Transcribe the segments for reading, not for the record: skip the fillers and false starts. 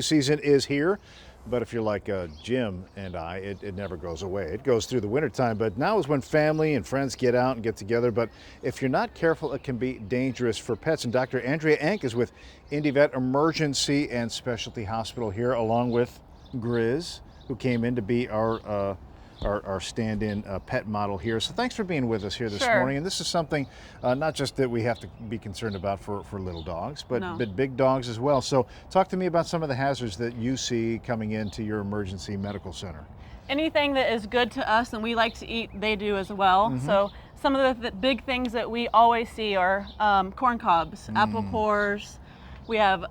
Season is here, but if you're like Jim and I, it never goes away. It goes through the wintertime, but now is when family and friends get out and get together. But if you're not careful, it can be dangerous for pets. And Dr. Andrea Enk is with Indyvet Emergency and Specialty Hospital here, along with Grizz, who came in to be our stand-in pet model here. So thanks for being with us here this morning. And this is something not just that we have to be concerned about for little dogs, but big dogs as well. So talk to me about some of the hazards that you see coming into your emergency medical center. Anything that is good to us and we like to eat, they do as well. So some of the big things that we always see are corn cobs, apple cores. We have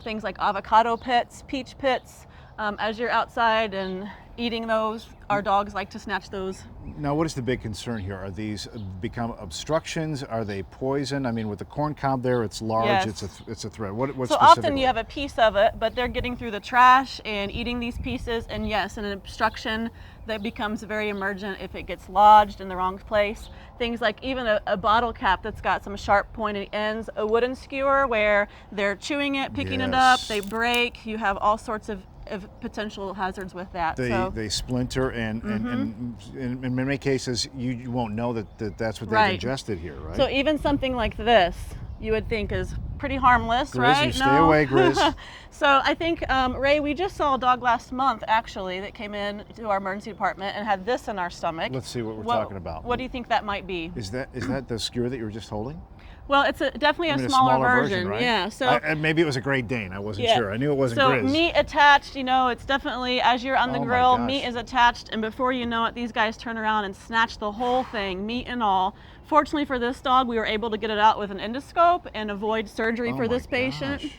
things like avocado pits, peach pits. As you're outside and eating those, our dogs like to snatch those. Now, what is the big concern here? Are these become obstructions? Are they poison? I mean, with the corn cob there, it's large. Yes. It's a threat. What so often you have a piece of it, but they're getting through the trash and eating these pieces, and yes, an obstruction that becomes very emergent if it gets lodged in the wrong place. Things like even a bottle cap that's got some sharp pointy ends, a wooden skewer where they're chewing it, picking it up, they break. You have all sorts of potential hazards with that. They splinter, and in many cases you won't know that's what they've ingested here, right? So even something like this you would think is pretty harmless, Grizz, right? You stay away, Grizz. So I think, Ray, we just saw a dog last month actually that came in to our emergency department and had this in our stomach. Let's see what we're talking about. What do you think that might be? Is that the skewer that you were just holding? Well, it's definitely a smaller version, right? Yeah. So maybe it was a Great Dane. I wasn't sure. I knew it wasn't Grizz. So meat attached, it's definitely, as you're on the grill, meat is attached, and before you know it, these guys turn around and snatch the whole thing, meat and all. Fortunately for this dog, we were able to get it out with an endoscope and avoid surgery for this patient.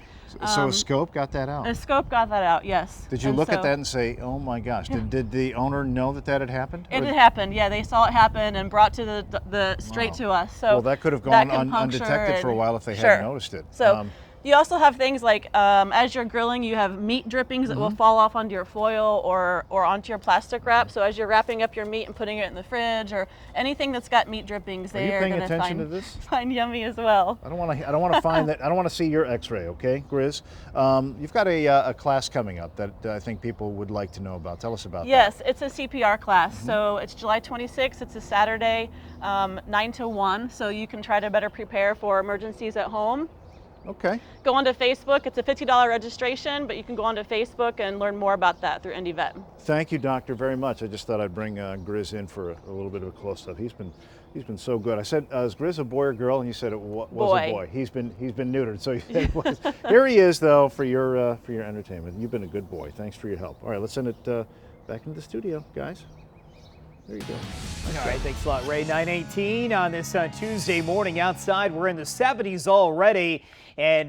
So a scope got that out? A scope got that out, yes. Did you look at that and say, oh my gosh, did the owner know that had happened? It had happened, yeah. They saw it happen and brought to the straight to us. So well, that could have gone undetected for a while if they hadn't noticed it. So you also have things like, as you're grilling, you have meat drippings that will fall off onto your foil or onto your plastic wrap. So as you're wrapping up your meat and putting it in the fridge or anything that's got meat drippings, they are going to find yummy as well. I don't want to find that. I don't want to see your X-ray, okay, Grizz? You've got a class coming up that I think people would like to know about. Tell us about that. Yes, it's a CPR class. So it's July 26th. It's a Saturday, 9 to 1. So you can try to better prepare for emergencies at home. Okay. Go onto Facebook. It's a $50 registration, but you can go onto Facebook and learn more about that through Indyvet. Thank you, Doctor, very much. I just thought I'd bring Grizz in for a little bit of a close-up. He's been so good. I said, is Grizz a boy or girl? And you said it was a boy. He's been neutered. So here he is, though, for your entertainment. You've been a good boy. Thanks for your help. All right, let's send it back into the studio, guys. There you go. All right, thanks a lot, Ray. 9:18 on this Tuesday morning outside. We're in the 70s already. And